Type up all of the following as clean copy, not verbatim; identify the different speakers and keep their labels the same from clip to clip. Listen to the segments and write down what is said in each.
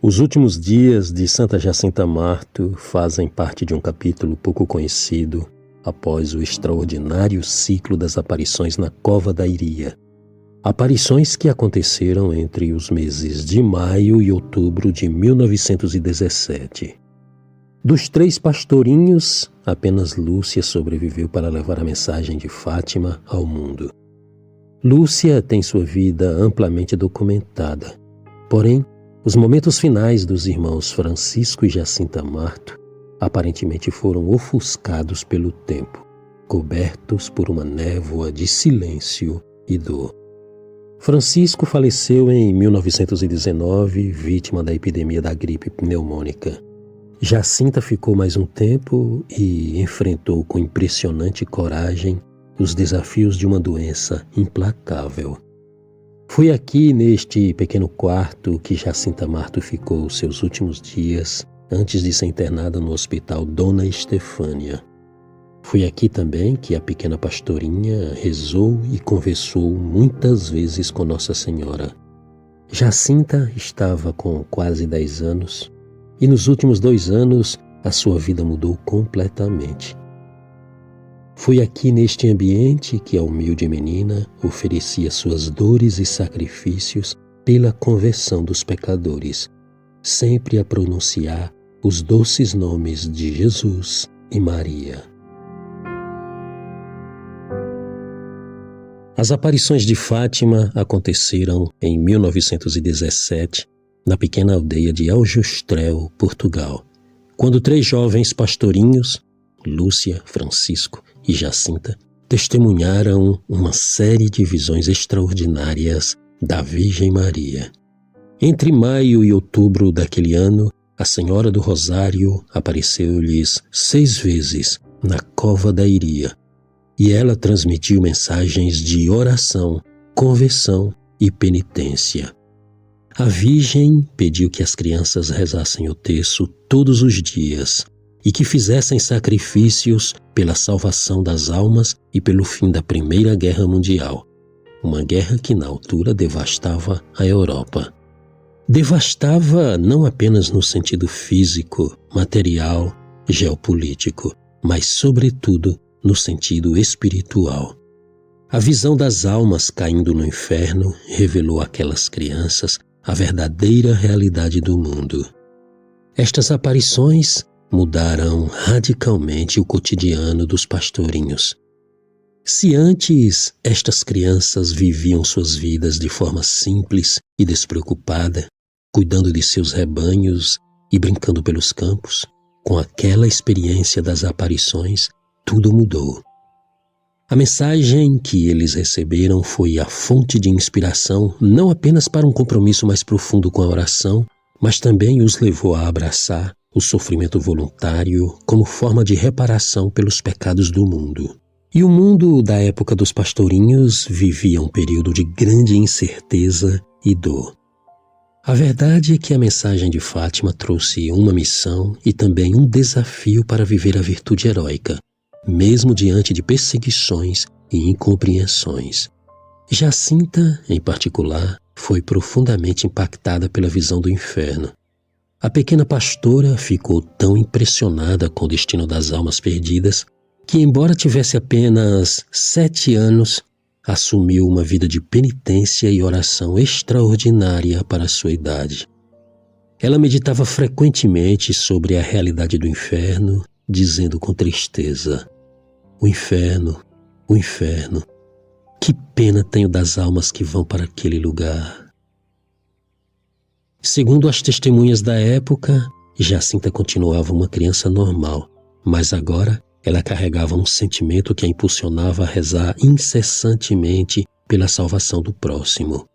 Speaker 1: Os últimos dias de Santa Jacinta Marto fazem parte de um capítulo pouco conhecido após o extraordinário ciclo das aparições na Cova da Iria. Aparições que aconteceram entre os meses de maio e outubro de 1917. Dos 3 pastorinhos, apenas Lúcia sobreviveu para levar a mensagem de Fátima ao mundo. Lúcia tem sua vida amplamente documentada, porém, os momentos finais dos irmãos Francisco e Jacinta Marto aparentemente foram ofuscados pelo tempo, cobertos por uma névoa de silêncio e dor. Francisco faleceu em 1919, vítima da epidemia da gripe pneumônica. Jacinta ficou mais um tempo e enfrentou com impressionante coragem os desafios de uma doença implacável. Foi aqui, neste pequeno quarto, que Jacinta Marto ficou seus últimos dias antes de ser internada no Hospital Dona Estefânia. Foi aqui também que a pequena pastorinha rezou e conversou muitas vezes com Nossa Senhora. Jacinta estava com quase 10 anos e nos últimos 2 anos a sua vida mudou completamente. Foi aqui neste ambiente que a humilde menina oferecia suas dores e sacrifícios pela conversão dos pecadores, sempre a pronunciar os doces nomes de Jesus e Maria. As aparições de Fátima aconteceram em 1917, na pequena aldeia de Aljustrel, Portugal, quando 3 jovens pastorinhos, Lúcia, Francisco e Jacinta, testemunharam uma série de visões extraordinárias da Virgem Maria. Entre maio e outubro daquele ano, a Senhora do Rosário apareceu-lhes 6 vezes na Cova da Iria, e ela transmitiu mensagens de oração, conversão e penitência. A Virgem pediu que as crianças rezassem o terço todos os dias e que fizessem sacrifícios pela salvação das almas e pelo fim da Primeira Guerra Mundial, uma guerra que na altura devastava a Europa. Devastava não apenas no sentido físico, material, geopolítico, mas sobretudo no sentido espiritual. A visão das almas caindo no inferno revelou àquelas crianças a verdadeira realidade do mundo. Estas aparições mudaram radicalmente o cotidiano dos pastorinhos. Se antes estas crianças viviam suas vidas de forma simples e despreocupada, cuidando de seus rebanhos e brincando pelos campos, com aquela experiência das aparições, tudo mudou. A mensagem que eles receberam foi a fonte de inspiração não apenas para um compromisso mais profundo com a oração, mas também os levou a abraçar o sofrimento voluntário como forma de reparação pelos pecados do mundo. E o mundo da época dos pastorinhos vivia um período de grande incerteza e dor. A verdade é que a mensagem de Fátima trouxe uma missão e também um desafio para viver a virtude heróica, mesmo diante de perseguições e incompreensões. Jacinta, em particular, foi profundamente impactada pela visão do inferno. A pequena pastora ficou tão impressionada com o destino das almas perdidas que, embora tivesse apenas 7 anos, assumiu uma vida de penitência e oração extraordinária para a sua idade. Ela meditava frequentemente sobre a realidade do inferno, dizendo com tristeza: o inferno, que pena tenho das almas que vão para aquele lugar. Segundo as testemunhas da época, Jacinta continuava uma criança normal, mas agora ela carregava um sentimento que a impulsionava a rezar incessantemente pela salvação do próximo.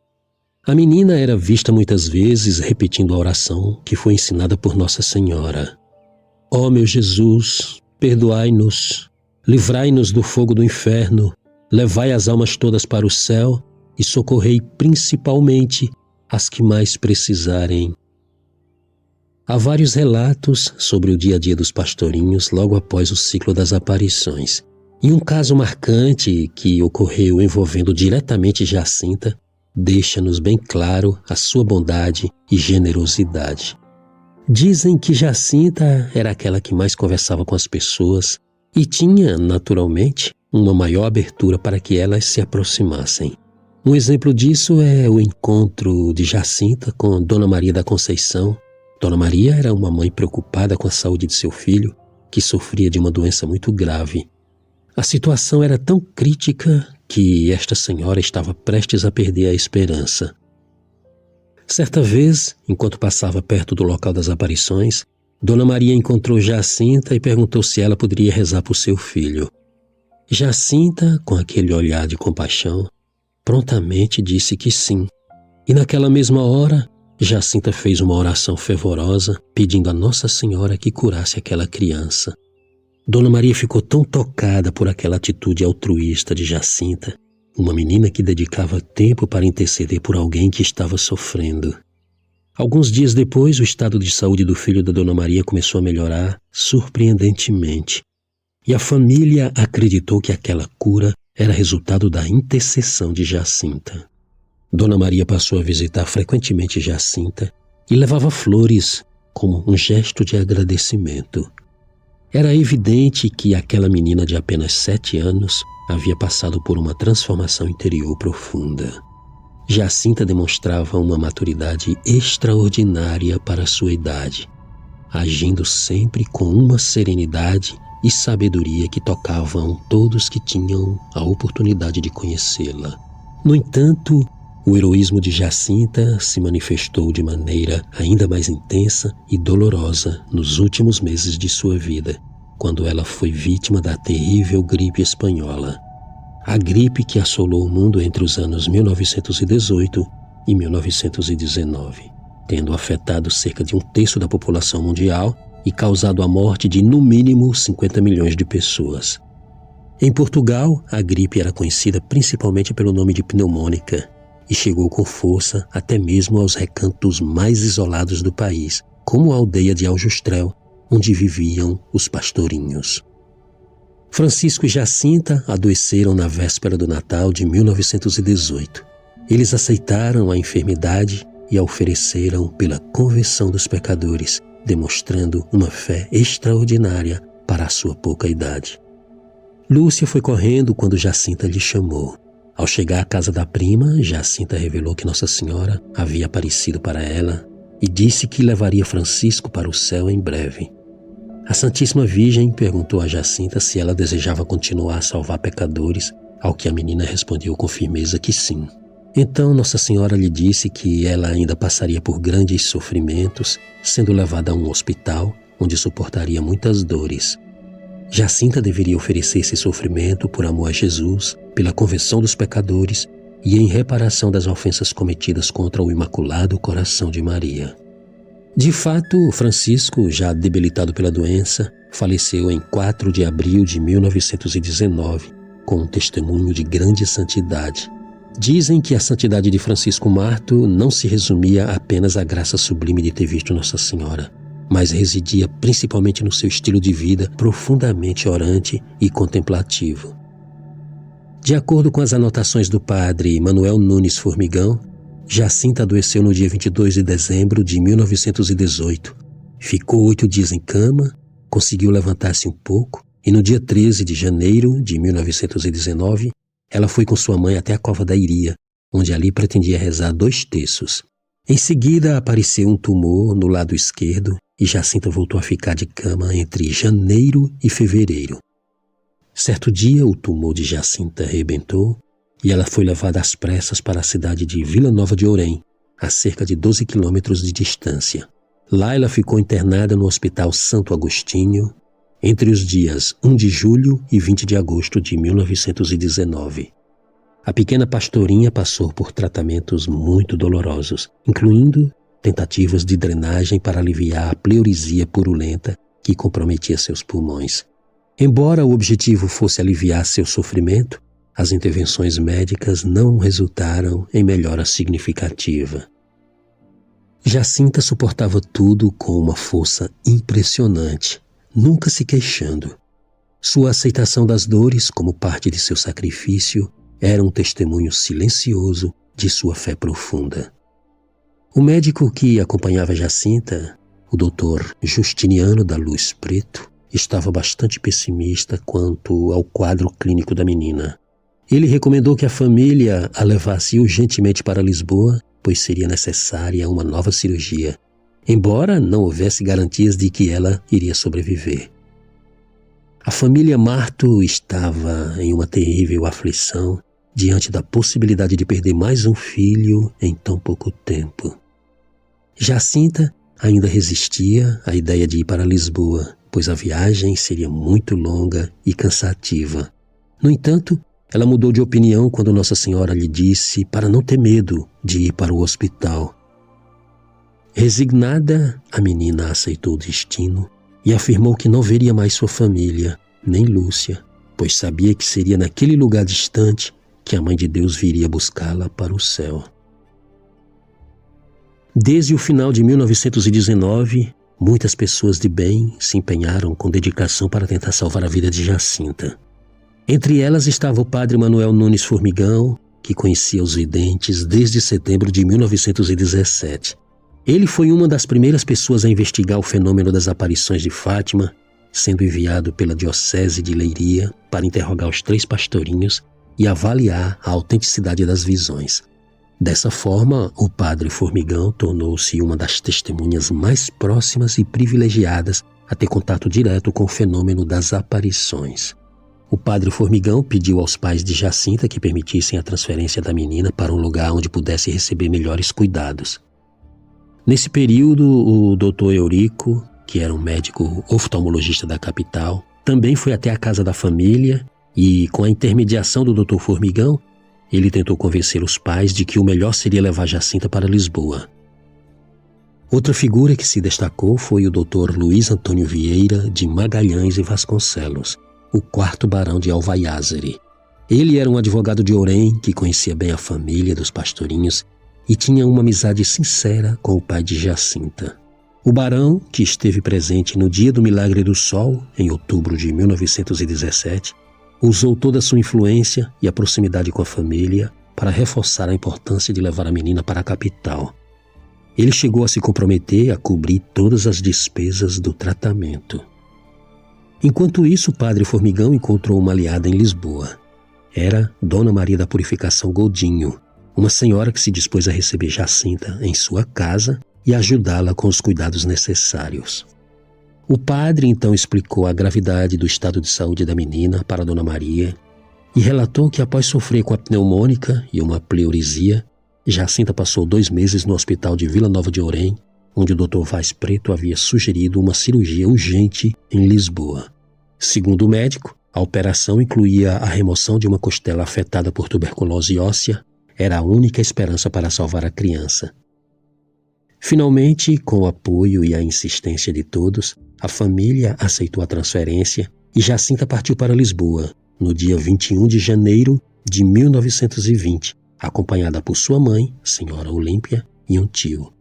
Speaker 1: A menina era vista muitas vezes repetindo a oração que foi ensinada por Nossa Senhora. Ó meu Jesus, perdoai-nos, livrai-nos do fogo do inferno, levai as almas todas para o céu e socorrei principalmente as que mais precisarem. Há vários relatos sobre o dia a dia dos pastorinhos logo após o ciclo das aparições. E um caso marcante que ocorreu envolvendo diretamente Jacinta deixa-nos bem claro a sua bondade e generosidade. Dizem que Jacinta era aquela que mais conversava com as pessoas e tinha, naturalmente, uma maior abertura para que elas se aproximassem. Um exemplo disso é o encontro de Jacinta com Dona Maria da Conceição. Dona Maria era uma mãe preocupada com a saúde de seu filho, que sofria de uma doença muito grave. A situação era tão crítica que esta senhora estava prestes a perder a esperança. Certa vez, enquanto passava perto do local das aparições, Dona Maria encontrou Jacinta e perguntou se ela poderia rezar por seu filho. Jacinta, com aquele olhar de compaixão, prontamente disse que sim. E naquela mesma hora, Jacinta fez uma oração fervorosa, pedindo a Nossa Senhora que curasse aquela criança. Dona Maria ficou tão tocada por aquela atitude altruísta de Jacinta, uma menina que dedicava tempo para interceder por alguém que estava sofrendo. Alguns dias depois, o estado de saúde do filho da Dona Maria começou a melhorar surpreendentemente. E a família acreditou que aquela cura era resultado da intercessão de Jacinta. Dona Maria passou a visitar frequentemente Jacinta e levava flores como um gesto de agradecimento. Era evidente que aquela menina de apenas 7 anos havia passado por uma transformação interior profunda. Jacinta demonstrava uma maturidade extraordinária para sua idade, agindo sempre com uma serenidade e sabedoria que tocavam todos que tinham a oportunidade de conhecê-la. No entanto, o heroísmo de Jacinta se manifestou de maneira ainda mais intensa e dolorosa nos últimos meses de sua vida, quando ela foi vítima da terrível gripe espanhola. A gripe que assolou o mundo entre os anos 1918 e 1919, tendo afetado cerca de 1/3 da população mundial e causado a morte de, no mínimo, 50 milhões de pessoas. Em Portugal, a gripe era conhecida principalmente pelo nome de pneumônica e chegou com força até mesmo aos recantos mais isolados do país, como a aldeia de Aljustrel, onde viviam os pastorinhos. Francisco e Jacinta adoeceram na véspera do Natal de 1918. Eles aceitaram a enfermidade e a ofereceram pela conversão dos pecadores, demonstrando uma fé extraordinária para a sua pouca idade. Lúcia foi correndo quando Jacinta lhe chamou. Ao chegar à casa da prima, Jacinta revelou que Nossa Senhora havia aparecido para ela e disse que levaria Francisco para o céu em breve. A Santíssima Virgem perguntou a Jacinta se ela desejava continuar a salvar pecadores, ao que a menina respondeu com firmeza que sim. Então Nossa Senhora lhe disse que ela ainda passaria por grandes sofrimentos, sendo levada a um hospital onde suportaria muitas dores. Jacinta deveria oferecer esse sofrimento por amor a Jesus, pela conversão dos pecadores e em reparação das ofensas cometidas contra o Imaculado Coração de Maria. De fato, Francisco, já debilitado pela doença, faleceu em 4 de abril de 1919, com um testemunho de grande santidade. Dizem que a santidade de Francisco Marto não se resumia apenas à graça sublime de ter visto Nossa Senhora, mas residia principalmente no seu estilo de vida profundamente orante e contemplativo. De acordo com as anotações do padre Manuel Nunes Formigão, Jacinta adoeceu no dia 22 de dezembro de 1918. Ficou 8 dias em cama, conseguiu levantar-se um pouco e no dia 13 de janeiro de 1919, ela foi com sua mãe até a Cova da Iria, onde ali pretendia rezar 2 terços. Em seguida apareceu um tumor no lado esquerdo e Jacinta voltou a ficar de cama entre janeiro e fevereiro. Certo dia, o tumor de Jacinta rebentou e ela foi levada às pressas para a cidade de Vila Nova de Ourém, a cerca de 12 quilômetros de distância. Lá ela ficou internada no Hospital Santo Agostinho entre os dias 1 de julho e 20 de agosto de 1919. A pequena pastorinha passou por tratamentos muito dolorosos, incluindo tentativas de drenagem para aliviar a pleurisia purulenta que comprometia seus pulmões. Embora o objetivo fosse aliviar seu sofrimento, as intervenções médicas não resultaram em melhora significativa. Jacinta suportava tudo com uma força impressionante, nunca se queixando. Sua aceitação das dores como parte de seu sacrifício era um testemunho silencioso de sua fé profunda. O médico que acompanhava Jacinta, o Dr. Justiniano da Luz Preto, estava bastante pessimista quanto ao quadro clínico da menina. Ele recomendou que a família a levasse urgentemente para Lisboa, pois seria necessária uma nova cirurgia, embora não houvesse garantias de que ela iria sobreviver. A família Marto estava em uma terrível aflição diante da possibilidade de perder mais um filho em tão pouco tempo. Jacinta ainda resistia à ideia de ir para Lisboa, pois a viagem seria muito longa e cansativa. No entanto, ela mudou de opinião quando Nossa Senhora lhe disse para não ter medo de ir para o hospital. Resignada, a menina aceitou o destino e afirmou que não veria mais sua família, nem Lúcia, pois sabia que seria naquele lugar distante que a Mãe de Deus viria buscá-la para o céu. Desde o final de 1919, muitas pessoas de bem se empenharam com dedicação para tentar salvar a vida de Jacinta. Entre elas estava o padre Manuel Nunes Formigão, que conhecia os videntes desde setembro de 1917. Ele foi uma das primeiras pessoas a investigar o fenômeno das aparições de Fátima, sendo enviado pela Diocese de Leiria para interrogar os 3 pastorinhos e avaliar a autenticidade das visões. Dessa forma, o padre Formigão tornou-se uma das testemunhas mais próximas e privilegiadas a ter contato direto com o fenômeno das aparições. O padre Formigão pediu aos pais de Jacinta que permitissem a transferência da menina para um lugar onde pudesse receber melhores cuidados. Nesse período, o Dr. Eurico, que era um médico oftalmologista da capital, também foi até a casa da família e, com a intermediação do Dr. Formigão, ele tentou convencer os pais de que o melhor seria levar Jacinta para Lisboa. Outra figura que se destacou foi o Dr. Luiz Antônio Vieira de Magalhães e Vasconcelos, o 4º barão de Alvaiázere. Ele era um advogado de Orém que conhecia bem a família dos pastorinhos e tinha uma amizade sincera com o pai de Jacinta. O barão, que esteve presente no dia do Milagre do Sol, em outubro de 1917, usou toda a sua influência e a proximidade com a família para reforçar a importância de levar a menina para a capital. Ele chegou a se comprometer a cobrir todas as despesas do tratamento. Enquanto isso, o padre Formigão encontrou uma aliada em Lisboa. Era Dona Maria da Purificação Godinho, uma senhora que se dispôs a receber Jacinta em sua casa e ajudá-la com os cuidados necessários. O padre então explicou a gravidade do estado de saúde da menina para Dona Maria e relatou que após sofrer com a pneumônica e uma pleurisia, Jacinta passou 2 meses no hospital de Vila Nova de Orém, onde o Dr. Vaz Preto havia sugerido uma cirurgia urgente em Lisboa. Segundo o médico, a operação incluía a remoção de uma costela afetada por tuberculose óssea, era a única esperança para salvar a criança. Finalmente, com o apoio e a insistência de todos, a família aceitou a transferência e Jacinta partiu para Lisboa, no dia 21 de janeiro de 1920, acompanhada por sua mãe, senhora Olímpia, e um tio.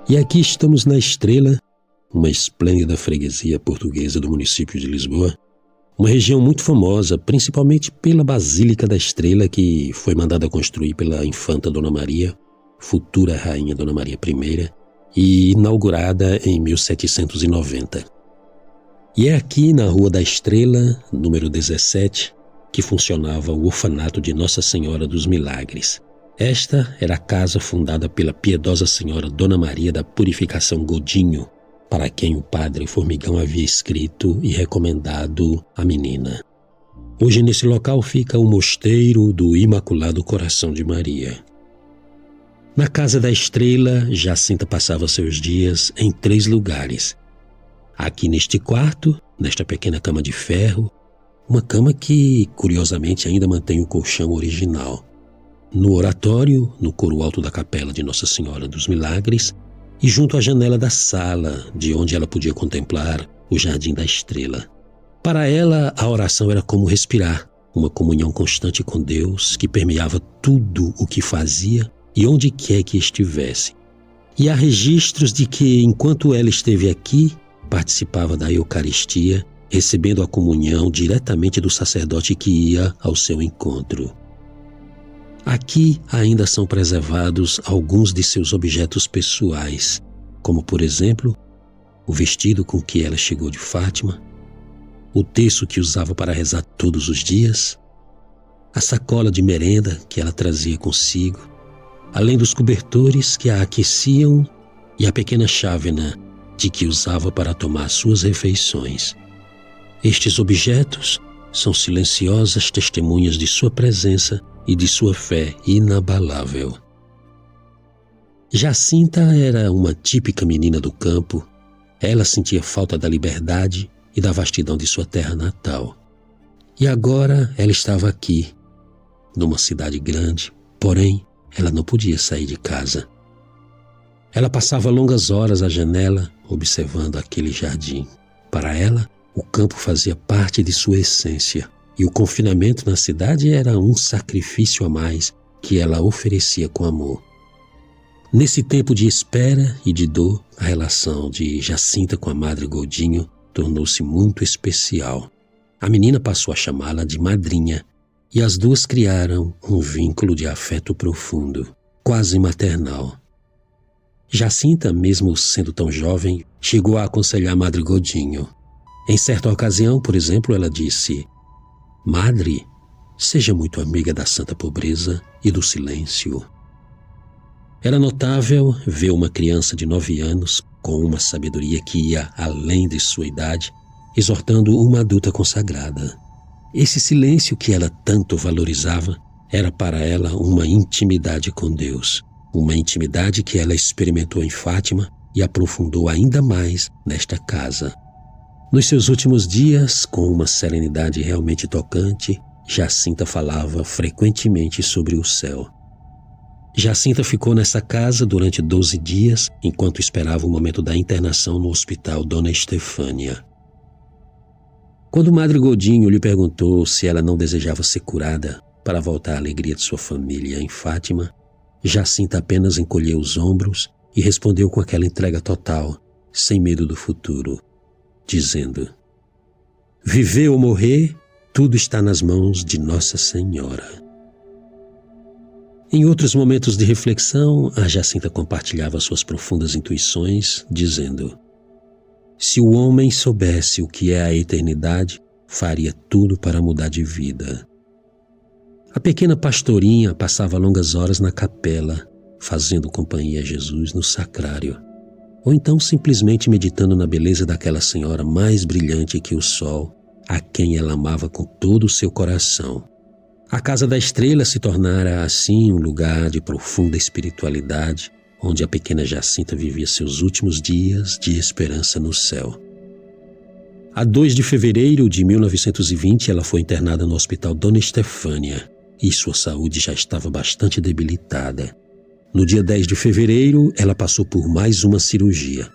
Speaker 1: E aqui estamos na Estrela, uma esplêndida freguesia portuguesa do município de Lisboa, uma região muito famosa, principalmente pela Basílica da Estrela, que foi mandada construir pela infanta Dona Maria, futura rainha Dona Maria I, e inaugurada em 1790. E é aqui na Rua da Estrela, número 17, que funcionava o orfanato de Nossa Senhora dos Milagres. Esta era a casa fundada pela piedosa senhora Dona Maria da Purificação Godinho, para quem o padre Formigão havia escrito e recomendado a menina. Hoje nesse local fica o Mosteiro do Imaculado Coração de Maria. Na Casa da Estrela, Jacinta passava seus dias em 3 lugares. Aqui neste quarto, nesta pequena cama de ferro, uma cama que, curiosamente, ainda mantém o colchão original. No oratório, no coro alto da capela de Nossa Senhora dos Milagres, e junto à janela da sala, de onde ela podia contemplar o Jardim da Estrela. Para ela, a oração era como respirar, uma comunhão constante com Deus que permeava tudo o que fazia e onde quer que estivesse. E há registros de que, enquanto ela esteve aqui, participava da Eucaristia, recebendo a comunhão diretamente do sacerdote que ia ao seu encontro. Aqui ainda são preservados alguns de seus objetos pessoais, como, por exemplo, o vestido com que ela chegou de Fátima, o terço que usava para rezar todos os dias, a sacola de merenda que ela trazia consigo, além dos cobertores que a aqueciam e a pequena chávena de que usava para tomar suas refeições. Estes objetos são silenciosas testemunhas de sua presença e de sua fé inabalável. Jacinta era uma típica menina do campo. Ela sentia falta da liberdade e da vastidão de sua terra natal. E agora ela estava aqui, numa cidade grande, porém ela não podia sair de casa. Ela passava longas horas à janela observando aquele jardim. Para ela, o campo fazia parte de sua essência. E o confinamento na cidade era um sacrifício a mais que ela oferecia com amor. Nesse tempo de espera e de dor, a relação de Jacinta com a Madre Godinho tornou-se muito especial. A menina passou a chamá-la de madrinha e as duas criaram um vínculo de afeto profundo, quase maternal. Jacinta, mesmo sendo tão jovem, chegou a aconselhar a Madre Godinho. Em certa ocasião, por exemplo, ela disse: "Madre, seja muito amiga da santa pobreza e do silêncio." Era notável ver uma criança de 9 anos, com uma sabedoria que ia além de sua idade, exortando uma adulta consagrada. Esse silêncio que ela tanto valorizava era para ela uma intimidade com Deus, uma intimidade que ela experimentou em Fátima e aprofundou ainda mais nesta casa. Nos seus últimos dias, com uma serenidade realmente tocante, Jacinta falava frequentemente sobre o céu. Jacinta ficou nessa casa durante 12 dias, enquanto esperava o momento da internação no hospital Dona Estefânia. Quando Madre Godinho lhe perguntou se ela não desejava ser curada para voltar à alegria de sua família em Fátima, Jacinta apenas encolheu os ombros e respondeu com aquela entrega total, sem medo do futuro, dizendo: "Viver ou morrer, tudo está nas mãos de Nossa Senhora." Em outros momentos de reflexão, a Jacinta compartilhava suas profundas intuições, dizendo: "Se o homem soubesse o que é a eternidade, faria tudo para mudar de vida." A pequena pastorinha passava longas horas na capela, fazendo companhia a Jesus no sacrário, ou então simplesmente meditando na beleza daquela senhora mais brilhante que o sol, a quem ela amava com todo o seu coração. A Casa da Estrela se tornara assim um lugar de profunda espiritualidade, onde a pequena Jacinta vivia seus últimos dias de esperança no céu. A 2 de fevereiro de 1920, ela foi internada no Hospital Dona Estefânia e sua saúde já estava bastante debilitada. No dia 10 de fevereiro, ela passou por mais uma cirurgia.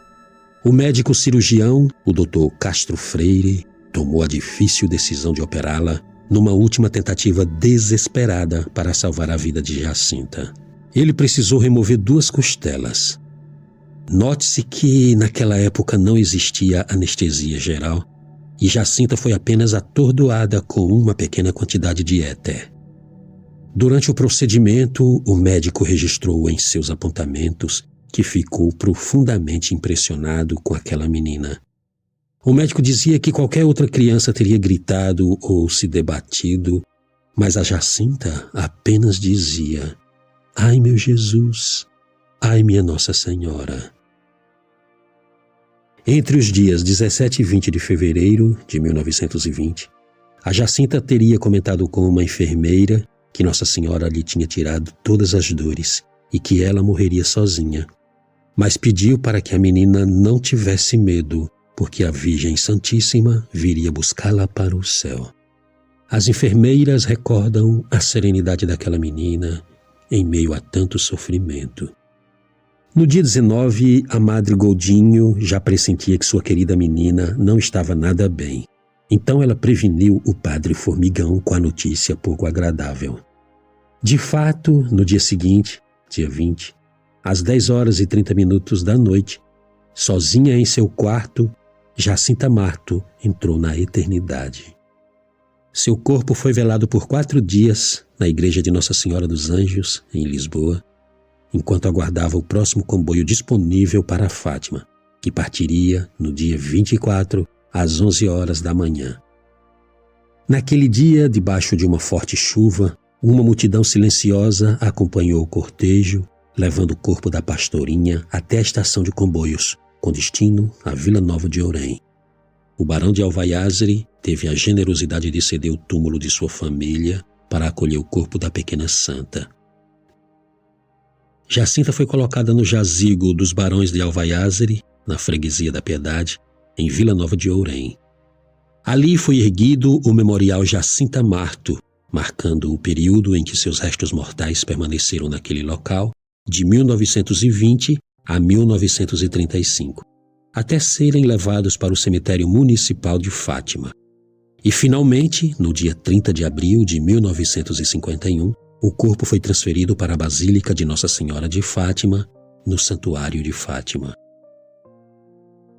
Speaker 1: O médico cirurgião, o Dr. Castro Freire, tomou a difícil decisão de operá-la numa última tentativa desesperada para salvar a vida de Jacinta. Ele precisou remover 2 costelas. Note-se que naquela época não existia anestesia geral e Jacinta foi apenas atordoada com uma pequena quantidade de éter. Durante o procedimento, o médico registrou em seus apontamentos que ficou profundamente impressionado com aquela menina. O médico dizia que qualquer outra criança teria gritado ou se debatido, mas a Jacinta apenas dizia: "Ai, meu Jesus! Ai, minha Nossa Senhora!" Entre os dias 17 e 20 de fevereiro de 1920, a Jacinta teria comentado com uma enfermeira que Nossa Senhora lhe tinha tirado todas as dores e que ela morreria sozinha, mas pediu para que a menina não tivesse medo, porque a Virgem Santíssima viria buscá-la para o céu. As enfermeiras recordam a serenidade daquela menina em meio a tanto sofrimento. No dia 19, a Madre Godinho já pressentia que sua querida menina não estava nada bem. Então ela preveniu o padre Formigão com a notícia pouco agradável. De fato, no dia seguinte, dia 20, às 10h30 da noite, sozinha em seu quarto, Jacinta Marto entrou na eternidade. Seu corpo foi velado por 4 dias na igreja de Nossa Senhora dos Anjos, em Lisboa, enquanto aguardava o próximo comboio disponível para Fátima, que partiria no dia 24, às 11 horas da manhã. Naquele dia, debaixo de uma forte chuva, uma multidão silenciosa acompanhou o cortejo, levando o corpo da pastorinha até a estação de comboios, com destino à Vila Nova de Ourém. O barão de Alvaiázere teve a generosidade de ceder o túmulo de sua família para acolher o corpo da pequena santa. Jacinta foi colocada no jazigo dos barões de Alvaiázere, na freguesia da Piedade, em Vila Nova de Ourém. Ali foi erguido o memorial Jacinta Marto, marcando o período em que seus restos mortais permaneceram naquele local, de 1920 a 1935, até serem levados para o cemitério municipal de Fátima. E finalmente, no dia 30 de abril de 1951, o corpo foi transferido para a Basílica de Nossa Senhora de Fátima, no Santuário de Fátima.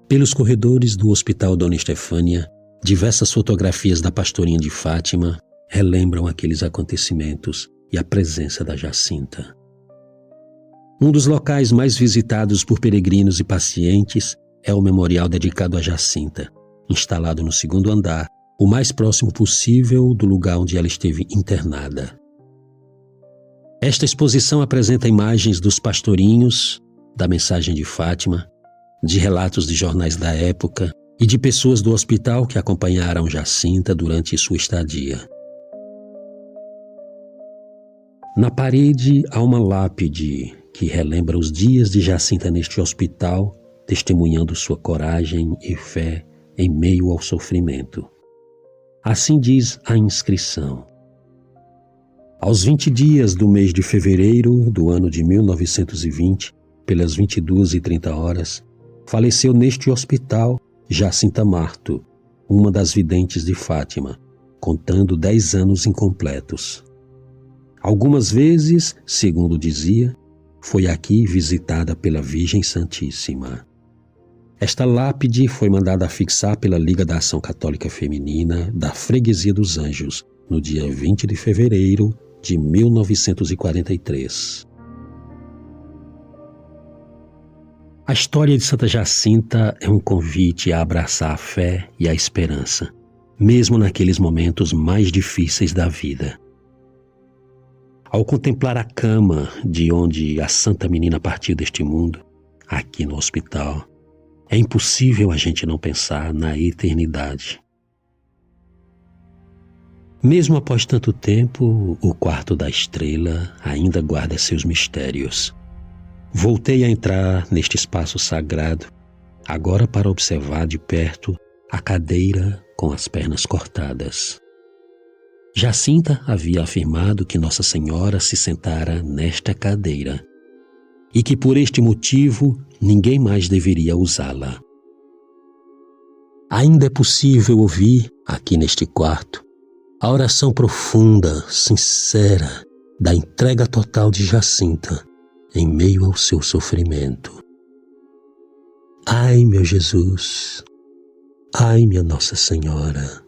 Speaker 1: Pelos corredores do Hospital Dona Estefânia, diversas fotografias da pastorinha de Fátima relembram aqueles acontecimentos e a presença da Jacinta. Um dos locais mais visitados por peregrinos e pacientes é o memorial dedicado a Jacinta, instalado no 2º andar, o mais próximo possível do lugar onde ela esteve internada. Esta exposição apresenta imagens dos pastorinhos, da mensagem de Fátima, de relatos de jornais da época e de pessoas do hospital que acompanharam Jacinta durante sua estadia. Na parede há uma lápide que relembra os dias de Jacinta neste hospital, testemunhando sua coragem e fé em meio ao sofrimento. Assim diz a inscrição: aos 20 dias do mês de fevereiro do ano de 1920, pelas 22h30, faleceu neste hospital Jacinta Marto, uma das videntes de Fátima, contando 10 anos incompletos. Algumas vezes, segundo dizia, foi aqui visitada pela Virgem Santíssima. Esta lápide foi mandada afixar pela Liga da Ação Católica Feminina da Freguesia dos Anjos, no dia 20 de fevereiro de 1943. A história de Santa Jacinta é um convite a abraçar a fé e a esperança, mesmo naqueles momentos mais difíceis da vida. Ao contemplar a cama de onde a Santa Menina partiu deste mundo, aqui no hospital, é impossível a gente não pensar na eternidade. Mesmo após tanto tempo, o quarto da estrela ainda guarda seus mistérios. Voltei a entrar neste espaço sagrado, agora para observar de perto a cadeira com as pernas cortadas. Jacinta havia afirmado que Nossa Senhora se sentara nesta cadeira e que por este motivo ninguém mais deveria usá-la. Ainda é possível ouvir, aqui neste quarto, a oração profunda, sincera, da entrega total de Jacinta em meio ao seu sofrimento. Ai, meu Jesus! Ai, minha Nossa Senhora!